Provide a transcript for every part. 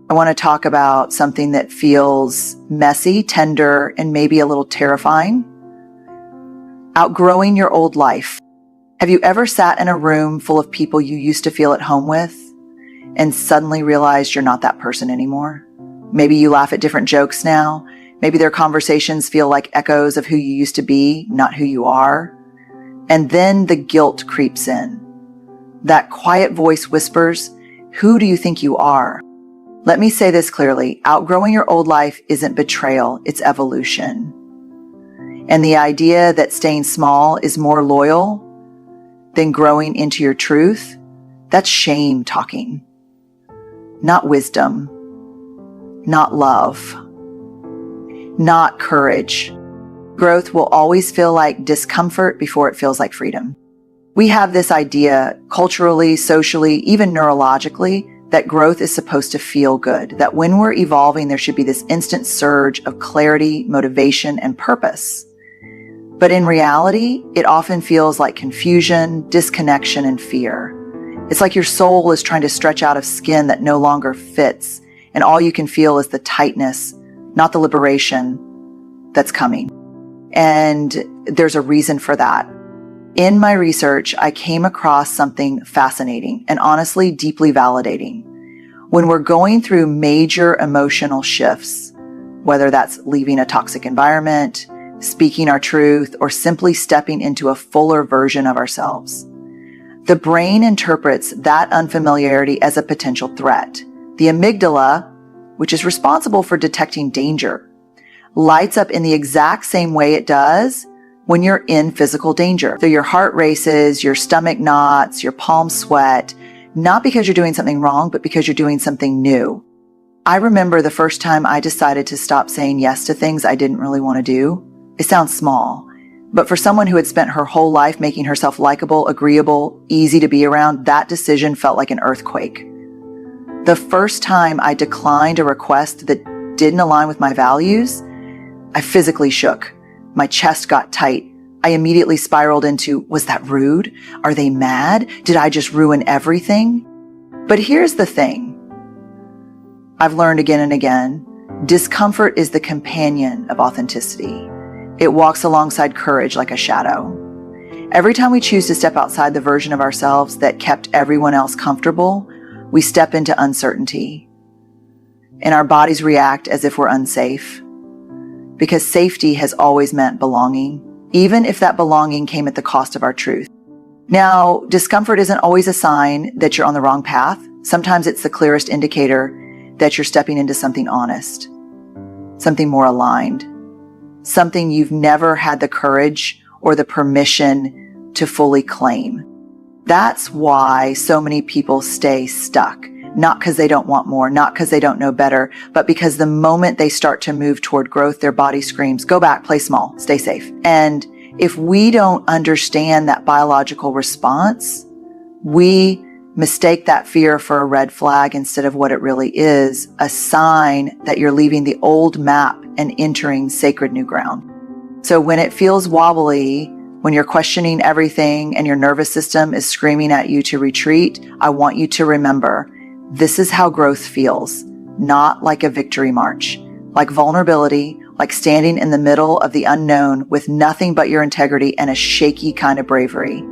I want to talk about something that feels messy, tender, and maybe a little terrifying. Outgrowing your old life. Have you ever sat in a room full of people you used to feel at home with and suddenly realized you're not that person anymore? Maybe you laugh at different jokes now. Maybe their conversations feel like echoes of who you used to be, not who you are. And then the guilt creeps in. That quiet voice whispers, "Who do you think you are?" Let me say this clearly. Outgrowing your old life isn't betrayal, it's evolution. And the idea that staying small is more loyal than growing into your truth, that's shame talking. Not wisdom. Not love. Not courage. Growth will always feel like discomfort before it feels like freedom. We have this idea culturally, socially, even neurologically, that growth is supposed to feel good, that when we're evolving, there should be this instant surge of clarity, motivation, and purpose. But in reality, it often feels like confusion, disconnection, and fear. It's like your soul is trying to stretch out of skin that no longer fits, and all you can feel is the tightness, not the liberation that's coming. And there's a reason for that. In my research, I came across something fascinating and honestly deeply validating. When we're going through major emotional shifts, whether that's leaving a toxic environment, speaking our truth, or simply stepping into a fuller version of ourselves, the brain interprets that unfamiliarity as a potential threat. The amygdala, which is responsible for detecting danger, lights up in the exact same way it does when you're in physical danger. So your heart races, your stomach knots, your palms sweat, not because you're doing something wrong, but because you're doing something new. I remember the first time I decided to stop saying yes to things I didn't really want to do. It sounds small, but for someone who had spent her whole life making herself likable, agreeable, easy to be around, that decision felt like an earthquake. The first time I declined a request that didn't align with my values, I physically shook. My chest got tight. I immediately spiraled into, was that rude? Are they mad? Did I just ruin everything? But here's the thing. I've learned again and again, discomfort is the companion of authenticity. It walks alongside courage like a shadow. Every time we choose to step outside the version of ourselves that kept everyone else comfortable, we step into uncertainty. And our bodies react as if we're unsafe. Because safety has always meant belonging, even if that belonging came at the cost of our truth. Now, discomfort isn't always a sign that you're on the wrong path. Sometimes it's the clearest indicator that you're stepping into something honest, something more aligned, something you've never had the courage or the permission to fully claim. That's why so many people stay stuck. Not because they don't want more, not because they don't know better, but because the moment they start to move toward growth, their body screams, go back, play small, stay safe. And if we don't understand that biological response, we mistake that fear for a red flag instead of what it really is, a sign that you're leaving the old map and entering sacred new ground. So when it feels wobbly, when you're questioning everything and your nervous system is screaming at you to retreat, I want you to remember, this is how growth feels, not like a victory march, like vulnerability, like standing in the middle of the unknown with nothing but your integrity and a shaky kind of bravery.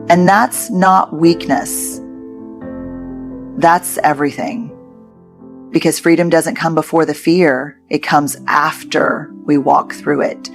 And that's not weakness. That's everything. Because freedom doesn't come before the fear, it comes after we walk through it.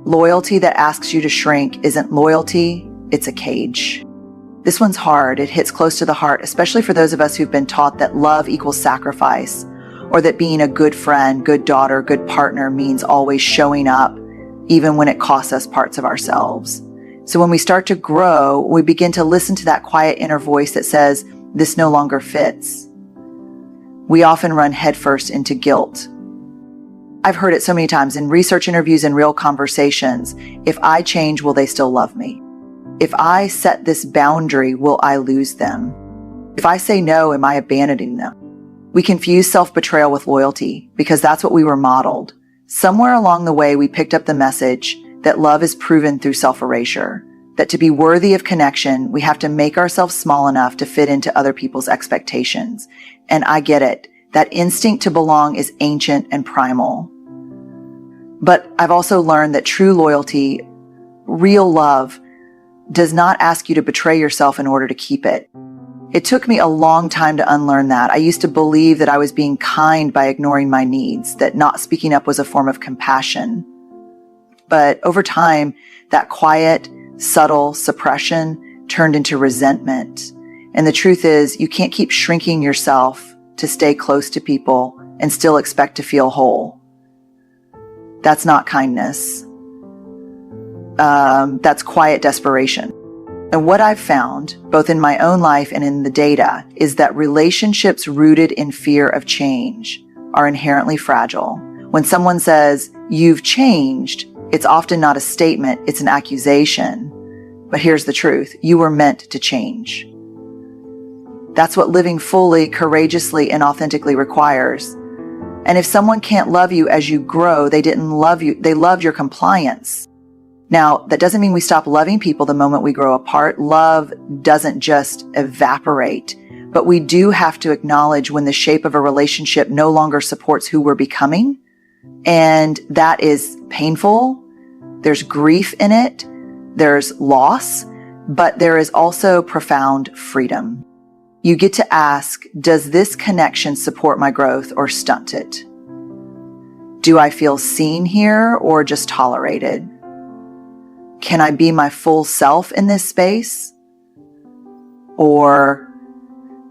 Loyalty that asks you to shrink isn't loyalty, it's a cage. This one's hard. It hits close to the heart, especially for those of us who've been taught that love equals sacrifice, or that being a good friend, good daughter, good partner means always showing up, even when it costs us parts of ourselves. So when we start to grow, we begin to listen to that quiet inner voice that says, this no longer fits. We often run headfirst into guilt. I've heard it so many times in research interviews and real conversations. If I change, will they still love me? If I set this boundary, will I lose them? If I say no, am I abandoning them? We confuse self-betrayal with loyalty because that's what we were modeled. Somewhere along the way, we picked up the message that love is proven through self-erasure, that to be worthy of connection, we have to make ourselves small enough to fit into other people's expectations. And I get it. That instinct to belong is ancient and primal. But I've also learned that true loyalty, real love, does not ask you to betray yourself in order to keep it. It took me a long time to unlearn that. I used to believe that I was being kind by ignoring my needs, that not speaking up was a form of compassion. But over time, that quiet, subtle suppression turned into resentment. And the truth is, you can't keep shrinking yourself to stay close to people and still expect to feel whole. That's not kindness. That's quiet desperation. And what I've found, both in my own life and in the data, is that relationships rooted in fear of change are inherently fragile. When someone says, "You've changed," it's often not a statement, it's an accusation. But here's the truth. You were meant to change. That's what living fully, courageously, and authentically requires. And if someone can't love you as you grow, they didn't love you. They loved your compliance. Now, that doesn't mean we stop loving people the moment we grow apart. Love doesn't just evaporate, but we do have to acknowledge when the shape of a relationship no longer supports who we're becoming. And that is painful. There's grief in it. There's loss, but there is also profound freedom. You get to ask, does this connection support my growth or stunt it? Do I feel seen here or just tolerated? Can I be my full self in this space? Or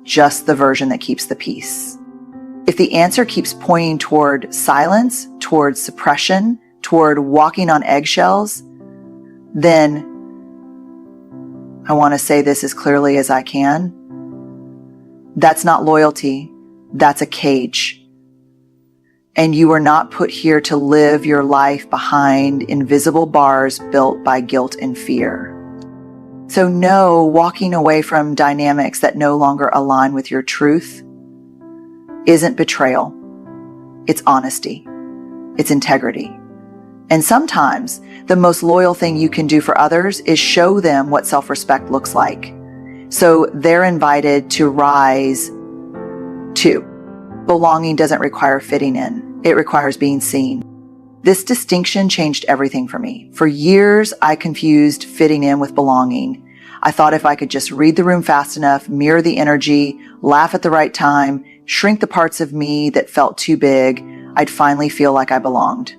just the version that keeps the peace? If the answer keeps pointing toward silence, toward suppression, toward walking on eggshells, then I want to say this as clearly as I can. That's not loyalty. That's a cage. And you are not put here to live your life behind invisible bars built by guilt and fear. So no, walking away from dynamics that no longer align with your truth isn't betrayal. It's honesty. It's integrity. And sometimes the most loyal thing you can do for others is show them what self-respect looks like. So they're invited to rise too. Belonging doesn't require fitting in. It requires being seen. This distinction changed everything for me. For years, I confused fitting in with belonging. I thought if I could just read the room fast enough, mirror the energy, laugh at the right time, shrink the parts of me that felt too big, I'd finally feel like I belonged.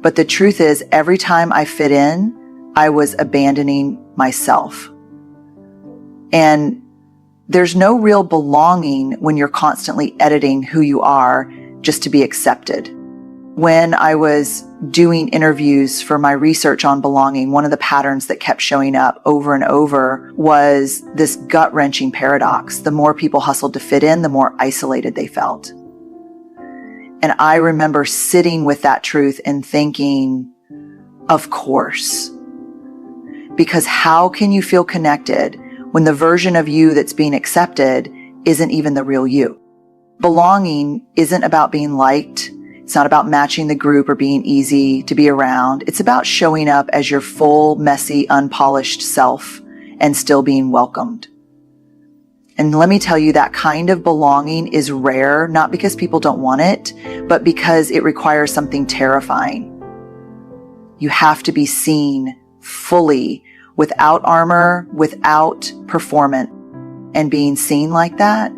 But the truth is, every time I fit in, I was abandoning myself. And there's no real belonging when you're constantly editing who you are just to be accepted. When I was doing interviews for my research on belonging, one of the patterns that kept showing up over and over was this gut-wrenching paradox. The more people hustled to fit in, the more isolated they felt. And I remember sitting with that truth and thinking, of course. Because how can you feel connected when the version of you that's being accepted isn't even the real you? Belonging isn't about being liked. It's not about matching the group or being easy to be around. It's about showing up as your full, messy, unpolished self and still being welcomed. And let me tell you, that kind of belonging is rare, not because people don't want it, but because it requires something terrifying. You have to be seen fully, without armor, without performance. And being seen like that,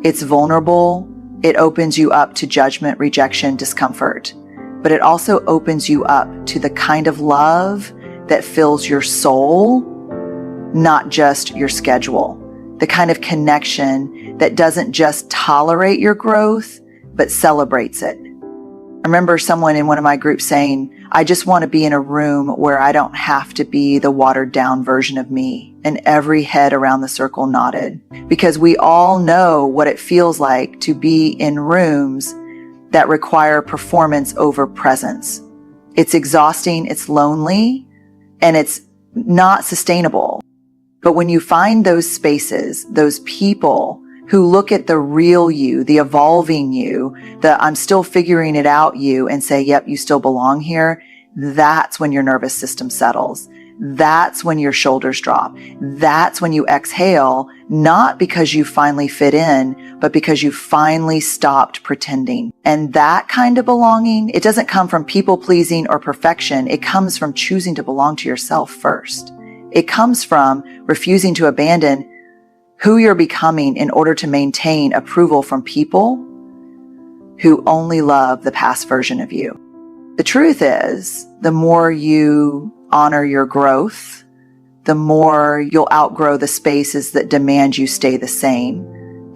it's vulnerable. It opens you up to judgment, rejection, discomfort. But it also opens you up to the kind of love that fills your soul, not just your schedule. The kind of connection that doesn't just tolerate your growth, but celebrates it. I remember someone in one of my groups saying, I just want to be in a room where I don't have to be the watered down version of me. And every head around the circle nodded. Because we all know what it feels like to be in rooms that require performance over presence. It's exhausting, it's lonely, and it's not sustainable. But when you find those spaces, those people who look at the real you, the evolving you, the I'm still figuring it out you, and say, yep, you still belong here, that's when your nervous system settles. that's when your shoulders drop. That's when you exhale, not because you finally fit in, but because you finally stopped pretending. And that kind of belonging, it doesn't come from people pleasing or perfection. It comes from choosing to belong to yourself first. It comes from refusing to abandon who you're becoming in order to maintain approval from people who only love the past version of you. The truth is, the more you honor your growth, the more you'll outgrow the spaces that demand you stay the same.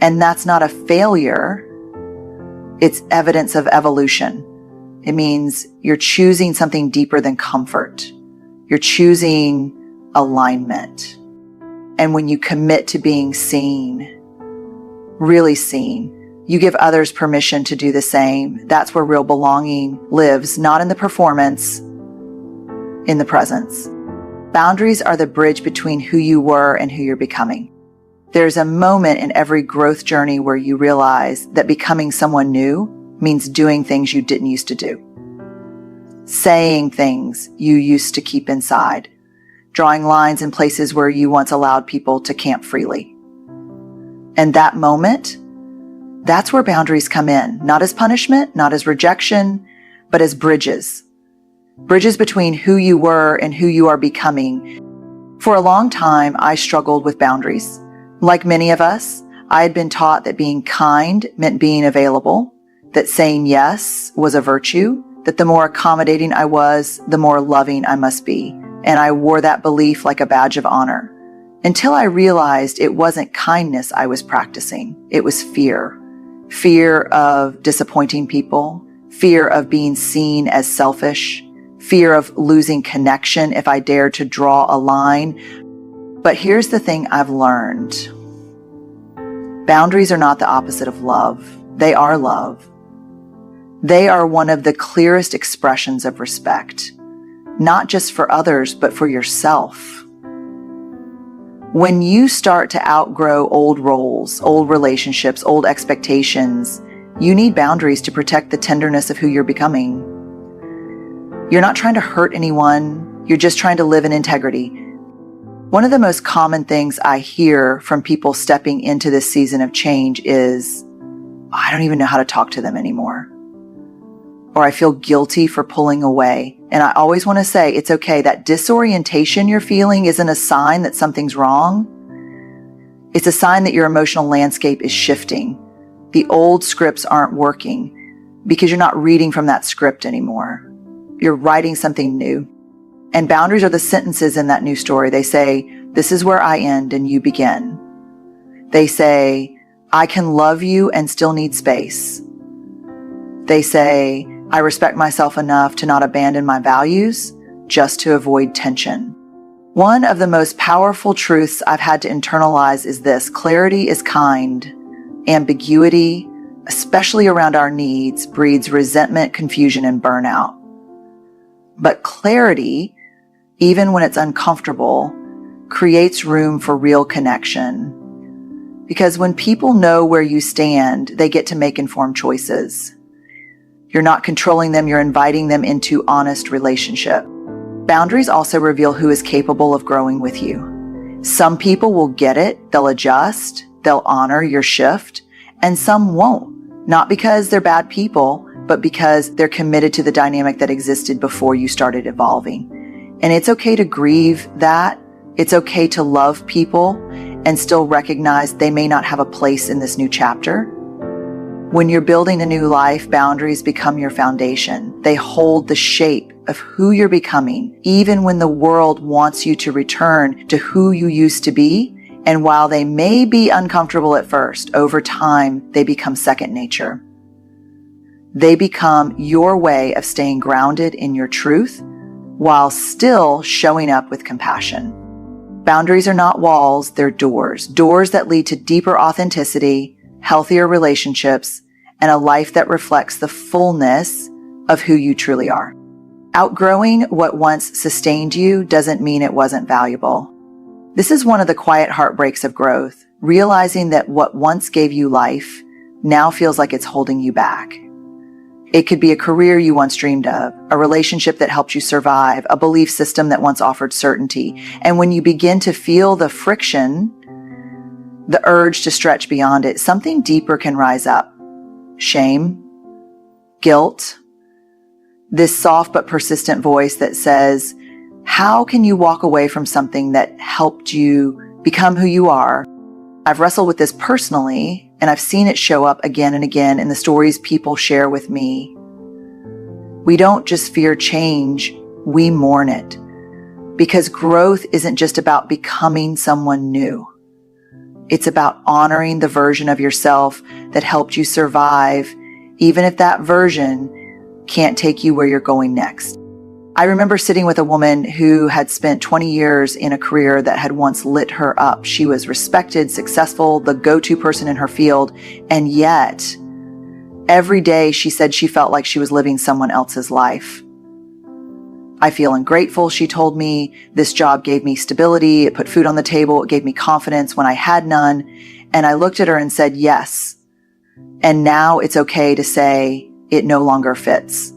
And that's not a failure. It's evidence of evolution. It means you're choosing something deeper than comfort. You're choosing alignment. And when you commit to being seen, really seen, you give others permission to do the same. That's where real belonging lives, not in the performance, in the presence. Boundaries are the bridge between who you were and who you're becoming. There's a moment in every growth journey where you realize that becoming someone new means doing things you didn't used to do, saying things you used to keep inside, drawing lines in places where you once allowed people to camp freely. And that moment, that's where boundaries come in, not as punishment, not as rejection, but as bridges. Bridges between who you were and who you are becoming. For a long time, I struggled with boundaries. Like many of us, I had been taught that being kind meant being available, that saying yes was a virtue, that the more accommodating I was, the more loving I must be. And I wore that belief like a badge of honor. Until I realized it wasn't kindness I was practicing. It was fear. Fear of disappointing people, fear of being seen as selfish, fear of losing connection if I dared to draw a line. But here's the thing I've learned. Boundaries are not the opposite of love. They are love. They are one of the clearest expressions of respect, not just for others, but for yourself. When you start to outgrow old roles, old relationships, old expectations, you need boundaries to protect the tenderness of who you're becoming. You're not trying to hurt anyone. You're just trying to live in integrity. One of the most common things I hear from people stepping into this season of change is, I don't even know how to talk to them anymore. Or I feel guilty for pulling away. And I always want to say, it's okay. That disorientation you're feeling isn't a sign that something's wrong. It's a sign that your emotional landscape is shifting. The old scripts aren't working because you're not reading from that script anymore. You're writing something new. And boundaries are the sentences in that new story. They say, this is where I end and you begin. They say, I can love you and still need space. They say, I respect myself enough to not abandon my values just to avoid tension. One of the most powerful truths I've had to internalize is this: clarity is kind. Ambiguity, especially around our needs, breeds resentment, confusion, and burnout. But clarity, even when it's uncomfortable, creates room for real connection. Because when people know where you stand, they get to make informed choices. You're not controlling them, you're inviting them into honest relationship. Boundaries also reveal who is capable of growing with you. Some people will get it, they'll adjust, they'll honor your shift, and some won't. Not because they're bad people, but because they're committed to the dynamic that existed before you started evolving. And it's okay to grieve that. It's okay to love people and still recognize they may not have a place in this new chapter. When you're building a new life, boundaries become your foundation. They hold the shape of who you're becoming, even when the world wants you to return to who you used to be. And while they may be uncomfortable at first, over time, they become second nature. They become your way of staying grounded in your truth while still showing up with compassion. Boundaries are not walls, they're doors. Doors that lead to deeper authenticity, healthier relationships, and a life that reflects the fullness of who you truly are. Outgrowing what once sustained you doesn't mean it wasn't valuable. This is one of the quiet heartbreaks of growth, realizing that what once gave you life now feels like it's holding you back. It could be a career you once dreamed of, a relationship that helped you survive, a belief system that once offered certainty. And when you begin to feel the friction, the urge to stretch beyond it, something deeper can rise up. Shame, guilt, this soft but persistent voice that says, how can you walk away from something that helped you become who you are? I've wrestled with this personally, and I've seen it show up again and again in the stories people share with me. We don't just fear change, we mourn it. Because growth isn't just about becoming someone new. It's about honoring the version of yourself that helped you survive, even if that version can't take you where you're going next. I remember sitting with a woman who had spent 20 years in a career that had once lit her up. She was respected, successful, the go-to person in her field, and yet every day she said she felt like she was living someone else's life. I feel ungrateful, she told me. This job gave me stability. It put food on the table. It gave me confidence when I had none. And I looked at her and said, yes. And now it's okay to say it no longer fits.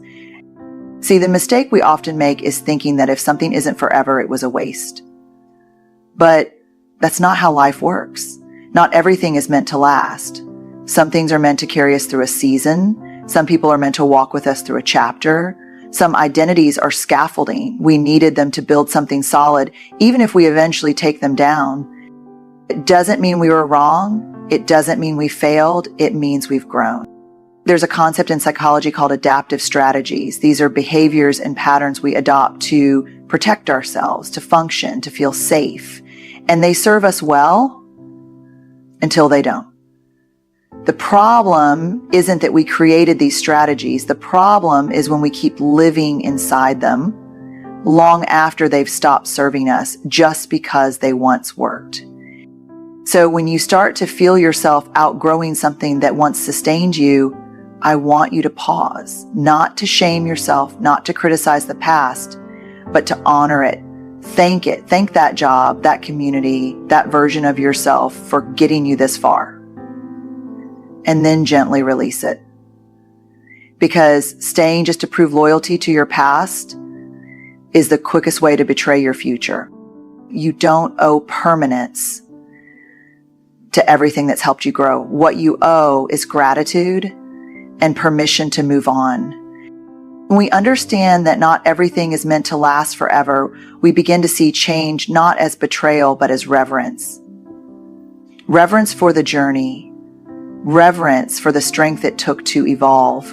See, the mistake we often make is thinking that if something isn't forever, it was a waste. But that's not how life works. Not everything is meant to last. Some things are meant to carry us through a season. Some people are meant to walk with us through a chapter. Some identities are scaffolding. We needed them to build something solid, even if we eventually take them down. It doesn't mean we were wrong. It doesn't mean we failed. It means we've grown. There's a concept in psychology called adaptive strategies. These are behaviors and patterns we adopt to protect ourselves, to function, to feel safe. And they serve us well until they don't. The problem isn't that we created these strategies. The problem is when we keep living inside them long after they've stopped serving us just because they once worked. So when you start to feel yourself outgrowing something that once sustained you, I want you to pause, not to shame yourself, not to criticize the past, but to honor it. Thank it. Thank that job, that community, that version of yourself for getting you this far. And then gently release it. Because staying just to prove loyalty to your past is the quickest way to betray your future. You don't owe permanence to everything that's helped you grow. What you owe is gratitude and permission to move on. When we understand that not everything is meant to last forever, we begin to see change not as betrayal, but as reverence. Reverence for the journey. Reverence for the strength it took to evolve.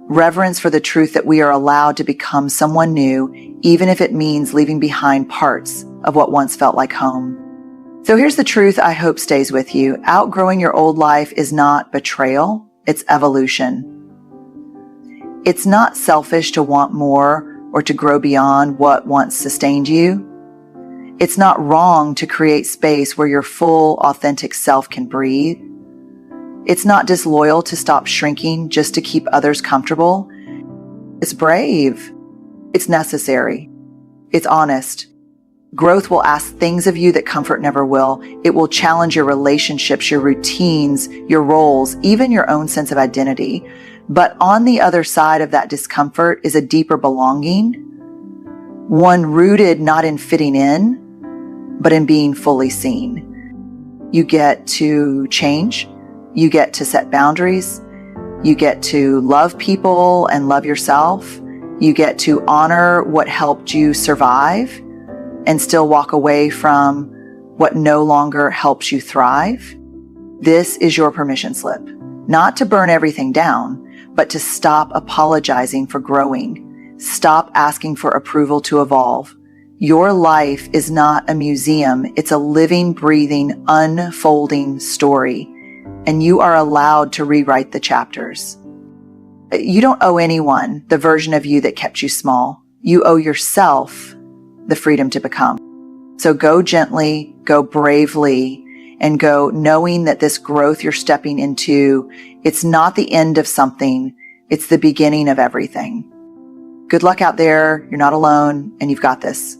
Reverence for the truth that we are allowed to become someone new, even if it means leaving behind parts of what once felt like home. So here's the truth I hope stays with you. Outgrowing your old life is not betrayal. It's evolution. It's not selfish to want more or to grow beyond what once sustained you. It's not wrong to create space where your full, authentic self can breathe. It's not disloyal to stop shrinking just to keep others comfortable. It's brave. It's necessary. It's honest. Growth will ask things of you that comfort never will. It will challenge your relationships, your routines, your roles, even your own sense of identity. But on the other side of that discomfort is a deeper belonging, one rooted not in fitting in, but in being fully seen. You get to change. You get to set boundaries. You get to love people and love yourself. You get to honor what helped you survive and still walk away from what no longer helps you thrive. This is your permission slip, not to burn everything down, but to stop apologizing for growing. Stop asking for approval to evolve. Your life is not a museum. It's a living, breathing, unfolding story, and you are allowed to rewrite the chapters. You don't owe anyone the version of you that kept you small. You owe yourself the freedom to become. So go gently, go bravely, and go knowing that this growth you're stepping into, it's not the end of something, it's the beginning of everything. Good luck out there. You're not alone, and you've got this.